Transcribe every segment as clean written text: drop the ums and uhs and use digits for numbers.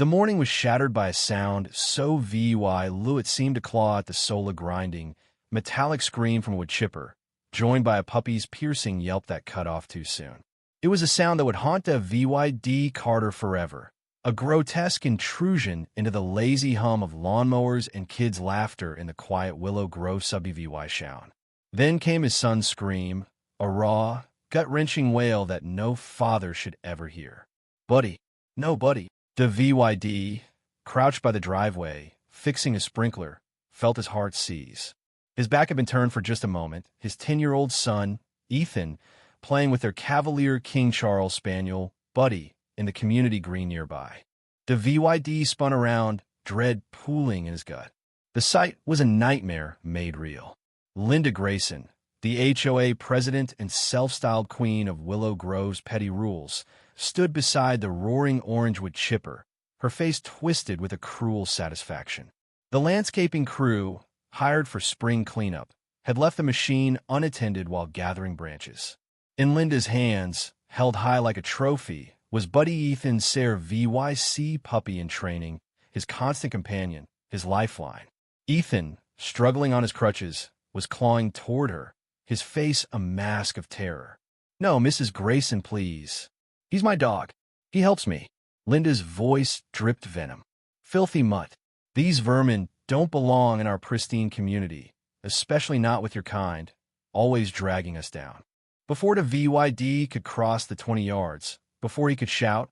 The morning was shattered by a sound so violent it seemed to claw at the soul, a grinding, metallic scream from a wood chipper, joined by a puppy's piercing yelp that cut off too soon. It was a sound that would haunt the VYD Carter forever, a grotesque intrusion into the lazy hum of lawnmowers and kids' laughter in the quiet Willow Grove subdivision sound. Then came his son's scream, a raw, gut-wrenching wail that no father should ever hear. "Buddy, no, buddy." The VYD, crouched by the driveway, fixing his sprinkler, felt his heart seize. His back had been turned for just a moment, his 10-year-old son, Ethan, playing with their Cavalier King Charles Spaniel, Buddy, in the community green nearby. The VYD spun around, dread pooling in his gut. The sight was a nightmare made real. Linda Grayson, the HOA president and self-styled queen of Willow Grove's petty rules, stood beside the roaring orangewood chipper, her face twisted with a cruel satisfaction. The landscaping crew, hired for spring cleanup, had left the machine unattended while gathering branches. In Linda's hands, held high like a trophy, was Buddy Ethan's Ser VYC puppy in training, his constant companion, his lifeline. Ethan, struggling on his crutches, was clawing toward her, his face a mask of terror. "No, Mrs. Grayson, please. He's my dog. He helps me." Linda's voice dripped venom. "Filthy mutt. These vermin don't belong in our pristine community, especially not with your kind, always dragging us down." Before the VYD could cross the 20 yards, before he could shout,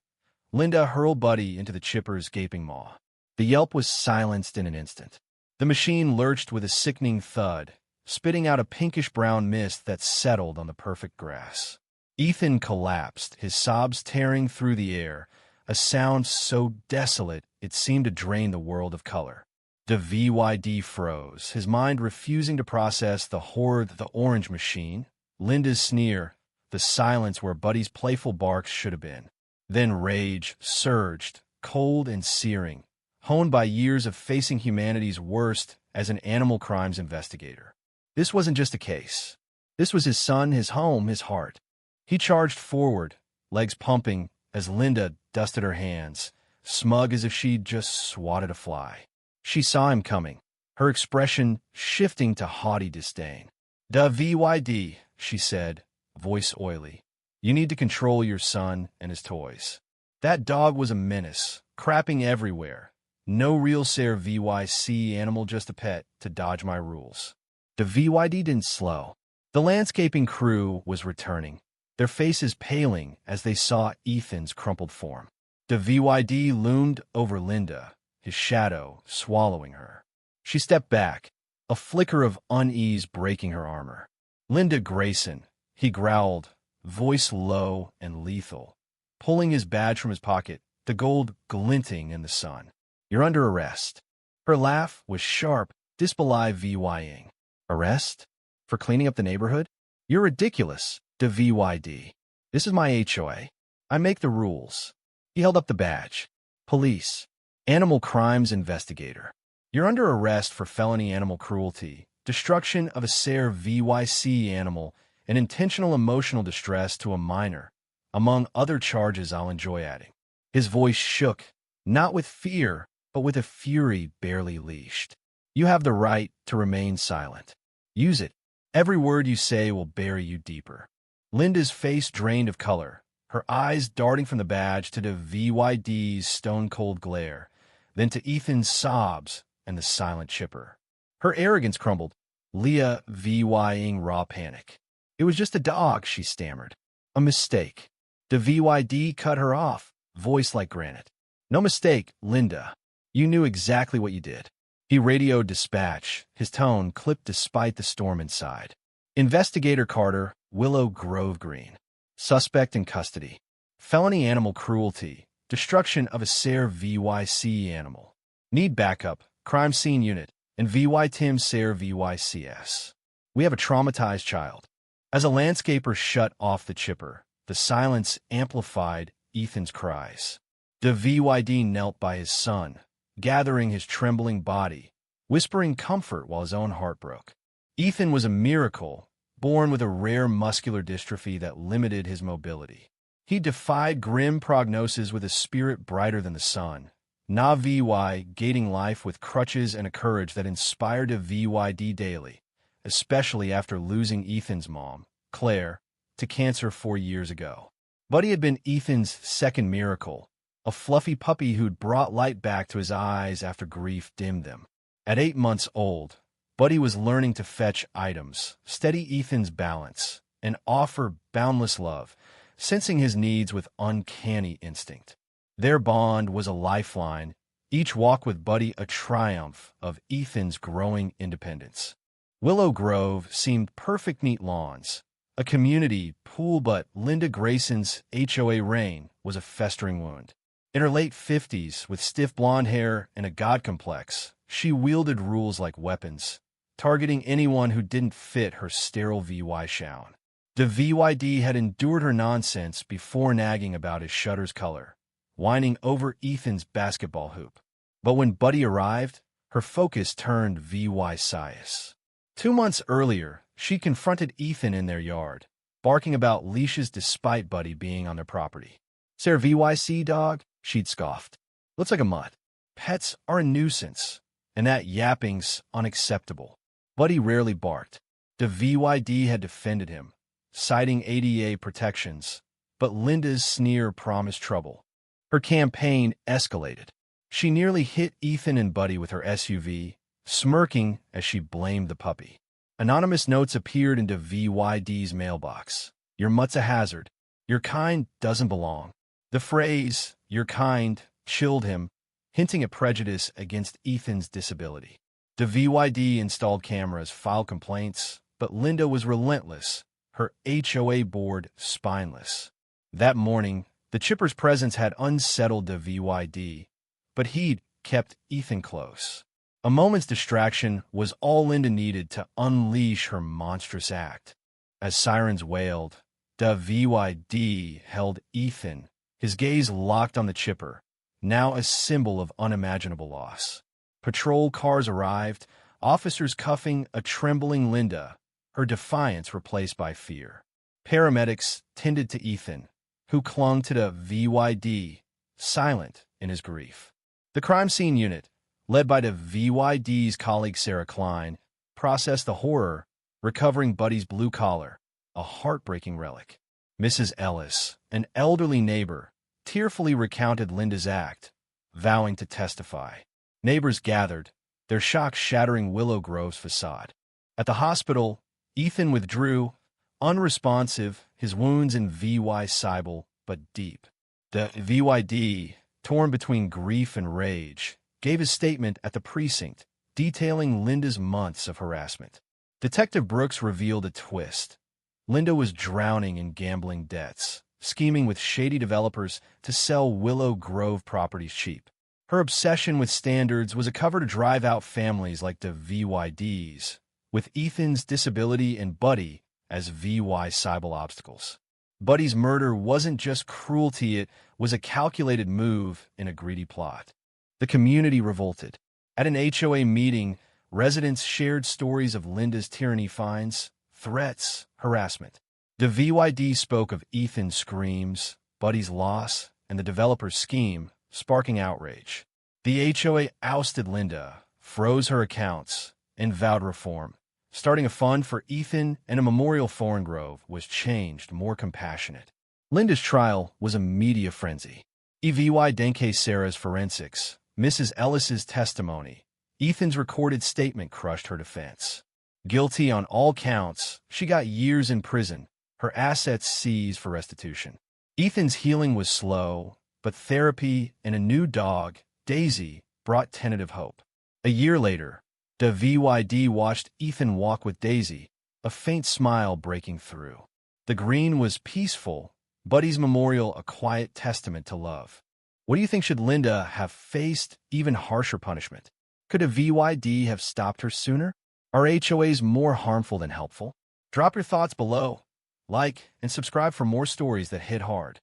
Linda hurled Buddy into the chipper's gaping maw. The yelp was silenced in an instant. The machine lurched with a sickening thud, spitting out a pinkish-brown mist that settled on the perfect grass. Ethan collapsed, his sobs tearing through the air, a sound so desolate it seemed to drain the world of color. The VYD froze, his mind refusing to process the horror of the orange machine, Linda's sneer, the silence where Buddy's playful barks should have been. Then rage surged, cold and searing, honed by years of facing humanity's worst as an animal crimes investigator. This wasn't just a case. This was his son, his home, his heart. He charged forward, legs pumping, as Linda dusted her hands, smug as if she'd just swatted a fly. She saw him coming, her expression shifting to haughty disdain. "The VYD," she said, voice oily. "You need to control your son and his toys. That dog was a menace, crapping everywhere. No real Ser VYC animal, just a pet, to dodge my rules." The VYD didn't slow. The landscaping crew was returning, their faces paling as they saw Ethan's crumpled form. The VYD loomed over Linda, his shadow swallowing her. She stepped back, a flicker of unease breaking her armor. "Linda Grayson," he growled, voice low and lethal, pulling his badge from his pocket, the gold glinting in the sun. "You're under arrest." Her laugh was sharp, disbelief VYing. "Arrest? For cleaning up the neighborhood? You're ridiculous, the VYD. This is my HOA. I make the rules." He held up the badge. "Police. Animal crimes investigator. You're under arrest for felony animal cruelty, destruction of a Ser VYC animal, and intentional emotional distress to a minor, among other charges I'll enjoy adding." His voice shook, not with fear, but with a fury barely leashed. "You have the right to remain silent. Use it. Every word you say will bury you deeper." Linda's face drained of color, her eyes darting from the badge to the VYD's stone-cold glare, then to Ethan's sobs and the silent chipper. Her arrogance crumbled, Leah VYing raw panic. "It was just a dog," she stammered. "A mistake." The VYD cut her off, voice like granite. "No mistake, Linda. You knew exactly what you did." He radioed dispatch, his tone clipped despite the storm inside. "Investigator Carter, Willow Grove Green. Suspect in custody. Felony animal cruelty. Destruction of a Ser VYC animal. Need backup. Crime scene unit. And VY Tim Ser VYCS. We have a traumatized child." As a landscaper shut off the chipper, the silence amplified Ethan's cries. The VYD knelt by his son, gathering his trembling body, whispering comfort while his own heart broke. Ethan was a miracle, born with a rare muscular dystrophy that limited his mobility. He defied grim prognosis with a spirit brighter than the sun, Na VY gating life with crutches and a courage that inspired a VYD daily, especially after losing Ethan's mom, Claire, to cancer 4 years ago. Buddy had been Ethan's second miracle, a fluffy puppy who'd brought light back to his eyes after grief dimmed them. At 8 months old, Buddy was learning to fetch items, steady Ethan's balance, and offer boundless love, sensing his needs with uncanny instinct. Their bond was a lifeline, each walk with Buddy a triumph of Ethan's growing independence. Willow Grove seemed perfect neat lawns, a community pool, but Linda Grayson's HOA reign was a festering wound. In her late 50s, with stiff blonde hair and a god complex, she wielded rules like weapons, targeting anyone who didn't fit her sterile VY shown. The VYD had endured her nonsense before nagging about his shutter's color, whining over Ethan's basketball hoop. But when Buddy arrived, her focus turned VY size. 2 months earlier, she confronted Ethan in their yard, barking about leashes despite Buddy being on their property. "Sir VYC dog?" she'd scoffed. "Looks like a mutt. Pets are a nuisance, and that yapping's unacceptable." Buddy rarely barked. The VYD had defended him, citing ADA protections, but Linda's sneer promised trouble. Her campaign escalated. She nearly hit Ethan and Buddy with her SUV, smirking as she blamed the puppy. Anonymous notes appeared into VYD's mailbox. "Your mutt's a hazard. Your kind doesn't belong." The phrase, "your kind," chilled him, hinting at prejudice against Ethan's disability. The VYD installed cameras, filed complaints, but Linda was relentless, her HOA board spineless. That morning, the chipper's presence had unsettled the VYD, but he'd kept Ethan close. A moment's distraction was all Linda needed to unleash her monstrous act. As sirens wailed, the VYD held Ethan, his gaze locked on the chipper, now a symbol of unimaginable loss. Patrol cars arrived, officers cuffing a trembling Linda, her defiance replaced by fear. Paramedics tended to Ethan, who clung to the VYD, silent in his grief. The crime scene unit, led by the VYD's colleague Sarah Klein, processed the horror, recovering Buddy's blue collar, a heartbreaking relic. Mrs. Ellis, an elderly neighbor, tearfully recounted Linda's act, vowing to testify. Neighbors gathered, their shock shattering Willow Grove's facade. At the hospital, Ethan withdrew, unresponsive, his wounds in VY Cybele, but deep. The VYD, torn between grief and rage, gave his statement at the precinct, detailing Linda's months of harassment. Detective Brooks revealed a twist. Linda was drowning in gambling debts, scheming with shady developers to sell Willow Grove properties cheap. Her obsession with standards was a cover to drive out families like the VYDs, with Ethan's disability and Buddy as VY Cybele obstacles. Buddy's murder wasn't just cruelty, it was a calculated move in a greedy plot. The community revolted. At an HOA meeting, residents shared stories of Linda's tyranny, fines, threats, harassment. The VYD spoke of Ethan's screams, Buddy's loss, and the developer's scheme, sparking outrage. The HOA ousted Linda, froze her accounts, and vowed reform. Starting a fund for Ethan and a memorial Thorn Grove was changed, more compassionate. Linda's trial was a media frenzy. EVY Denke Sarah's forensics, Mrs. Ellis's testimony, Ethan's recorded statement crushed her defense. Guilty on all counts, she got years in prison, her assets seized for restitution. Ethan's healing was slow, but therapy and a new dog, Daisy, brought tentative hope. A year later, the VYD watched Ethan walk with Daisy, a faint smile breaking through. The green was peaceful, Buddy's memorial a quiet testament to love. What do you think? Should Linda have faced even harsher punishment? Could a VYD have stopped her sooner? Are HOAs more harmful than helpful? Drop your thoughts below. Like and subscribe for more stories that hit hard.